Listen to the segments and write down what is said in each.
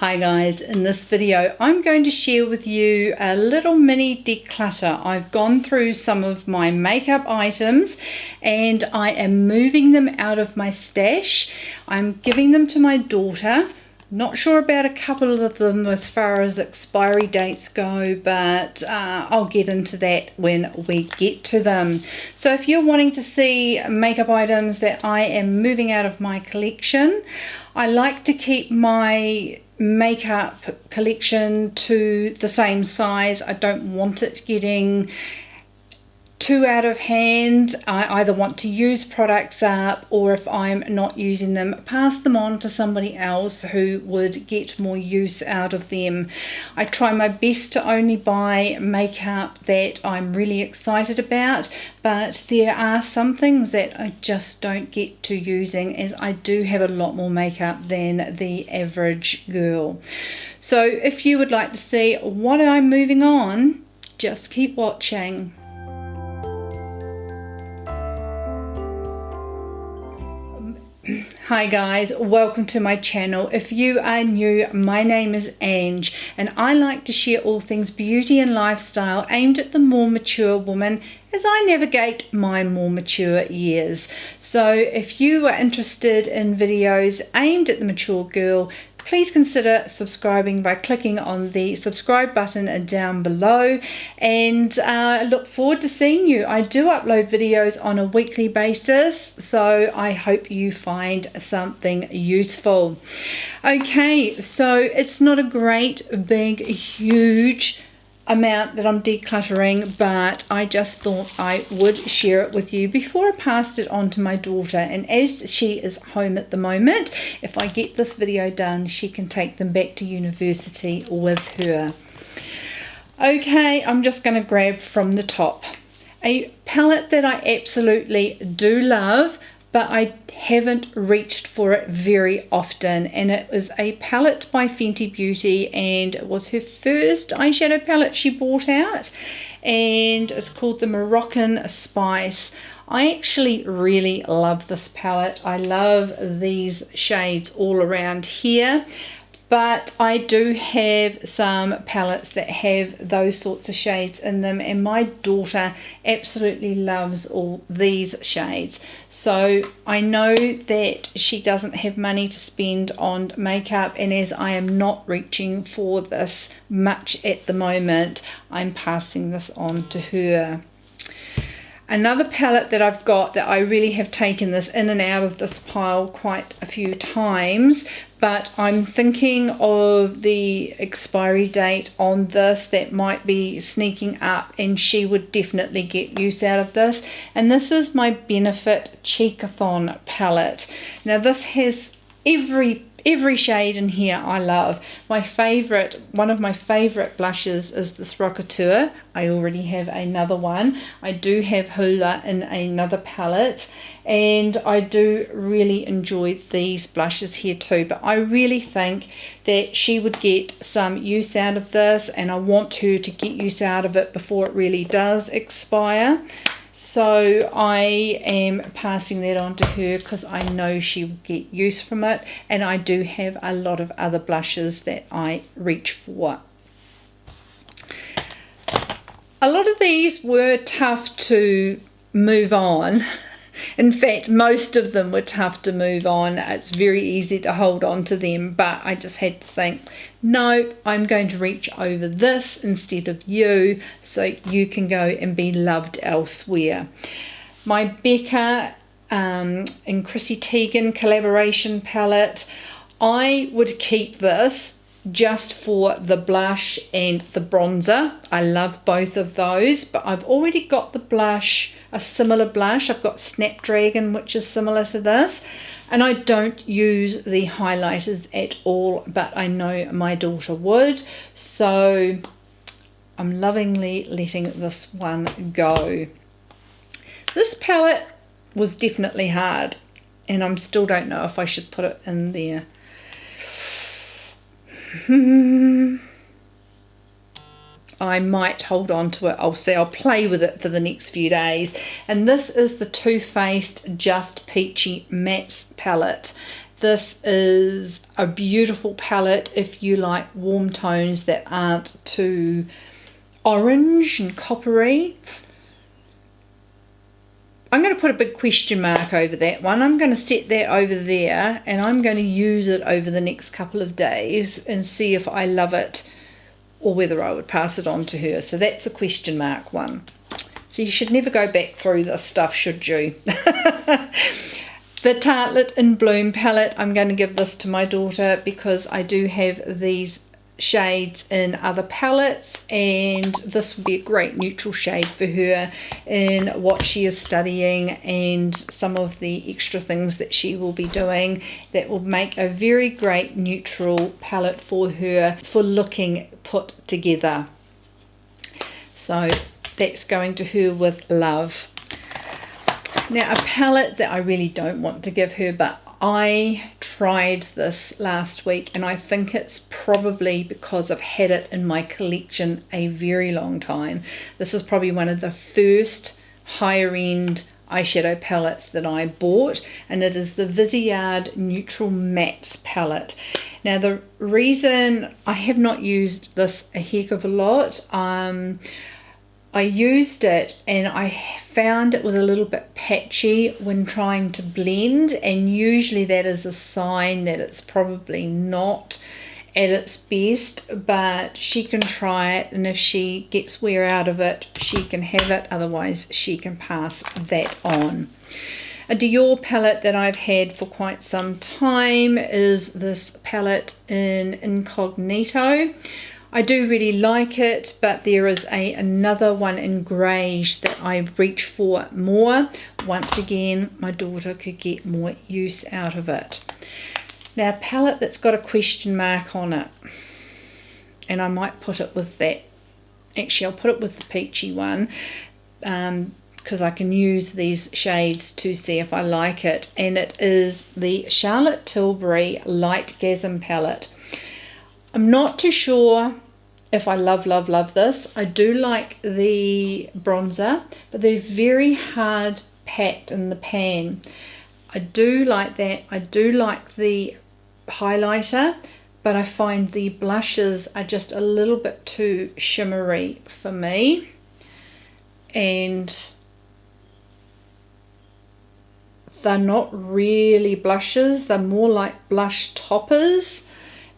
Hi guys, in this video I'm going to share with you a little mini declutter. I've gone through some of my makeup items and I am moving them out of my stash. I'm giving them to my daughter. Not sure about a couple of them as far as expiry dates go, but I'll get into that when we get to them. So if you're wanting to see makeup items that I am moving out of my collection, I like to keep my makeup collection to the same size. I don't want it getting too out of hand. I either want to use products up, or if I'm not using them, pass them on to somebody else who would get more use out of them. I try my best to only buy makeup that I'm really excited about, but there are some things that I just don't get to using, as I do have a lot more makeup than the average girl. So if you would like to see what I'm moving on, just keep watching. Hi guys, welcome to my channel. If you are new, my name is Ange and I like to share all things beauty and lifestyle aimed at the more mature woman as I navigate my more mature years. So if you are interested in videos aimed at the mature girl, please consider subscribing by clicking on the subscribe button down below, and look forward to seeing you. I do upload videos on a weekly basis, so I hope you find something useful. Okay, so it's not a great big huge amount that I'm decluttering, but I just thought I would share it with you before I passed it on to my daughter. And as she is home at the moment, if I get this video done, she can take them back to university with her. Okay, I'm just going to grab from the top a palette that I absolutely do love, but I haven't reached for it very often, and it was a palette by Fenty Beauty, and it was her first eyeshadow palette she brought out, and it's called the Moroccan Spice. I actually really love this palette. I love these shades all around here, but I do have some palettes that have those sorts of shades in them, and my daughter absolutely loves all these shades. So I know that she doesn't have money to spend on makeup, and as I am not reaching for this much at the moment, I'm passing this on to her. Another palette that I've got that I really have taken this in and out of this pile quite a few times, but I'm thinking of the expiry date on this that might be sneaking up, and she would definitely get use out of this. And this is my Benefit Cheekathon palette. Now this has every shade in here I love. One of my favorite blushes is this Rockateur. I already have another one. I do have Hula in another palette, and I do really enjoy these blushes here too, but I really think that she would get some use out of this, and I want her to get use out of it before it really does expire. So I am passing that on to her because I know she will get use from it, and I do have a lot of other blushes that I reach for. A lot of these were tough to move on. In fact, most of them were tough to move on. It's very easy to hold on to them, but I just had to think, no, I'm going to reach over this instead of you, so you can go and be loved elsewhere. My Becker and Chrissy Teigen collaboration palette, I would keep this just for the blush and the bronzer. I love both of those, but I've already got the blush, a similar blush. I've got Snapdragon, which is similar to this, and I don't use the highlighters at all, but I know my daughter would, so I'm lovingly letting this one go. This palette was definitely hard, and I still don't know if I should put it in there. I might hold on to it. I'll see. I'll play with it for the next few days. And this is the Too Faced Just Peachy Matte palette. This is a beautiful palette if you like warm tones that aren't too orange and coppery. I'm going to put a big question mark over that one. I'm going to set that over there, and I'm going to use it over the next couple of days and see if I love it or whether I would pass it on to her. So that's a question mark one. So you should never go back through this stuff, should you? The Tartelette in Bloom palette, I'm going to give this to my daughter because I do have these shades in other palettes, and this will be a great neutral shade for her in what she is studying and some of the extra things that she will be doing. That will make a very great neutral palette for her for looking put together. So that's going to her with love. Now, a palette that I really don't want to give her, but I tried this last week, and I think it's probably because I've had it in my collection a very long time. This is probably one of the first higher end eyeshadow palettes that I bought, and it is the Viziard Neutral Matte palette. Now, the reason I have not used this a heck of a lot, I used it and I found it was a little bit patchy when trying to blend, and usually that is a sign that it's probably not at its best, but she can try it, and if she gets wear out of it, she can have it, otherwise she can pass that on. A Dior palette that I've had for quite some time is this palette in Incognito. I do really like it, but there is another one in greige that I reach for more. Once again, my daughter could get more use out of it. Now, a palette that's got a question mark on it, and I might put it with that. Actually, I'll put it with the Peachy one, because I can use these shades to see if I like it, and it is the Charlotte Tilbury Light Gasm palette. I'm not too sure if I love this. I do like the bronzer, but they're very hard packed in the pan. I do like that. I do like the highlighter, but I find the blushes are just a little bit too shimmery for me, and they're not really blushes, they're more like blush toppers.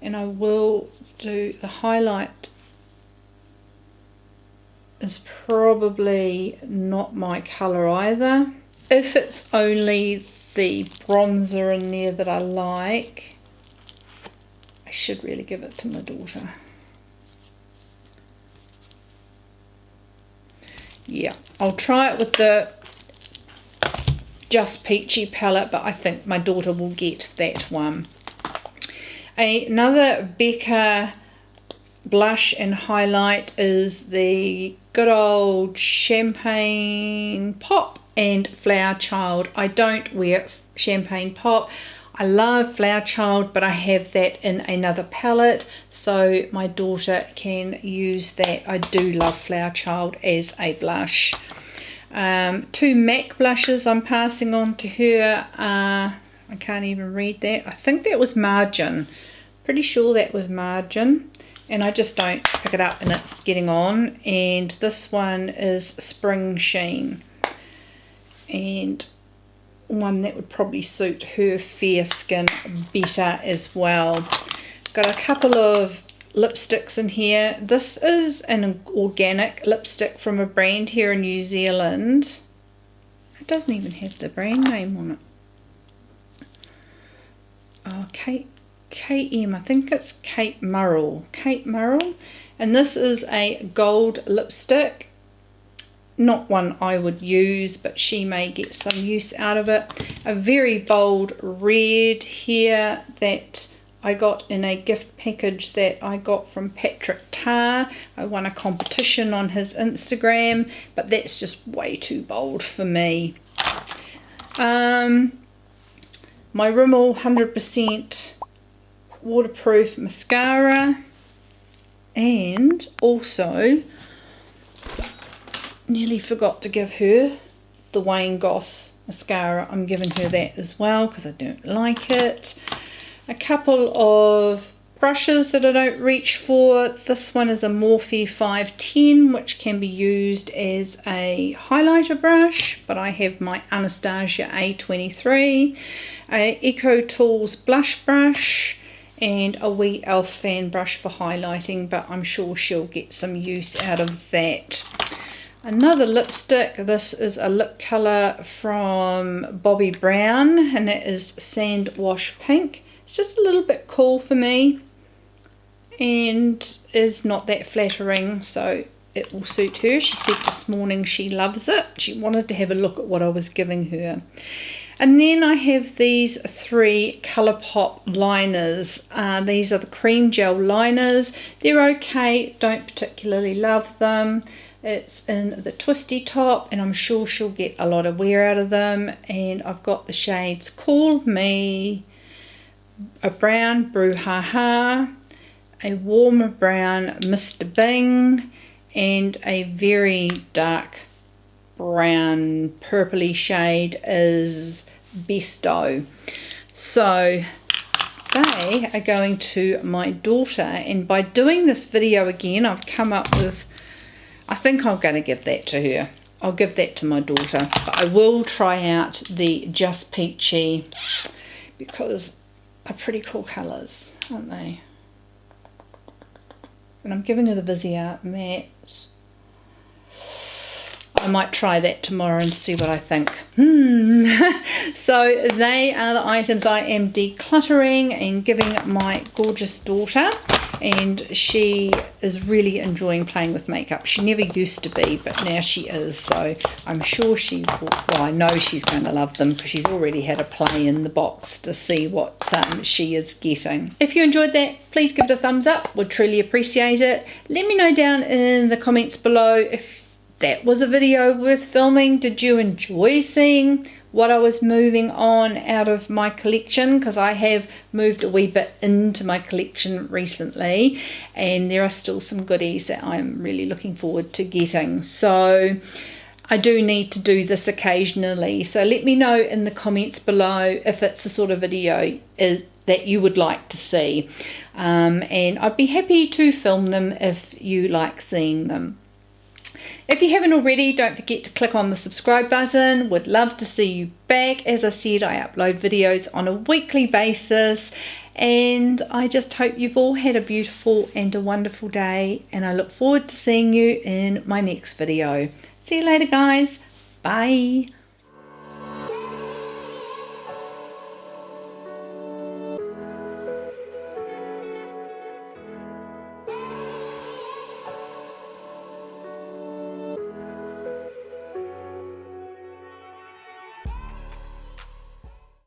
And I will do the highlight is probably not my colour either. If it's only the bronzer in there that I like, I should really give it to my daughter. Yeah, I'll try it with the Just Peachy palette, but I think my daughter will get that one. Another Becker blush and highlight is the good old Champagne Pop and Flower Child. I don't wear Champagne Pop. I love Flower Child, but I have that in another palette, so my daughter can use that. I do love Flower Child as a blush. Two MAC blushes I'm passing on to her. I can't even read that. I think that was Margin. Pretty sure that was Margin. And I just don't pick it up and it's getting on. And this one is Spring Sheen. And one that would probably suit her fair skin better as well. Got a couple of lipsticks in here. This is an organic lipstick from a brand here in New Zealand. It doesn't even have the brand name on it. Oh, KM, I think it's Kate Murrell. And this is a gold lipstick. Not one I would use, but she may get some use out of it. A very bold red here that I got in a gift package that I got from Patrick Tarr. I won a competition on his Instagram, but that's just way too bold for me. My Rimmel 100% waterproof mascara, and also nearly forgot to give her the Wayne Goss mascara. I'm giving her that as well because I don't like it. a couple of brushes that I don't reach for. This one is a Morphe 510, which can be used as a highlighter brush, but I have my Anastasia A23, a Eco Tools blush brush, and a wee e.l.f. fan brush for highlighting, but I'm sure she'll get some use out of that. Another lipstick, this is a lip colour from Bobbi Brown, and it is Sand Wash Pink. It's just a little bit cool for me and is not that flattering, so it will suit her. She said this morning she loves it. She wanted to have a look at what I was giving her. And then I have these 3 Colourpop liners. These are the cream gel liners. They're okay, don't particularly love them. It's in the twisty top, and I'm sure she'll get a lot of wear out of them. And I've got the shades Call Me, a brown Brouhaha, a warmer brown Mr. Bing, and a very dark brown purpley shade is Besto. So they are going to my daughter, and by doing this video again, I've come up with, I think I'm going to give that to her. I'll give that to my daughter, but I will try out the Just Peachy because they're pretty cool colours, aren't they? And I'm giving her the Viziard matte. I might try that tomorrow and see what I think. So they are the items I am decluttering and giving my gorgeous daughter, and she is really enjoying playing with makeup. She never used to be, but now she is, so I'm sure she will, well, I know she's going to love them because she's already had a play in the box to see what she is getting. If you enjoyed that, please give it a thumbs up. Would truly appreciate it. Let me know down in the comments below if that was a video worth filming. Did you enjoy seeing what I was moving on out of my collection? Because I have moved a wee bit into my collection recently, and there are still some goodies that I'm really looking forward to getting. So I do need to do this occasionally. So let me know in the comments below if it's the sort of video that you would like to see. And I'd be happy to film them if you like seeing them. If you haven't already, don't forget to click on the subscribe button. Would love to see you back. As I said, I upload videos on a weekly basis, and I just hope you've all had a beautiful and a wonderful day, and I look forward to seeing you in my next video. See you later, guys. Bye.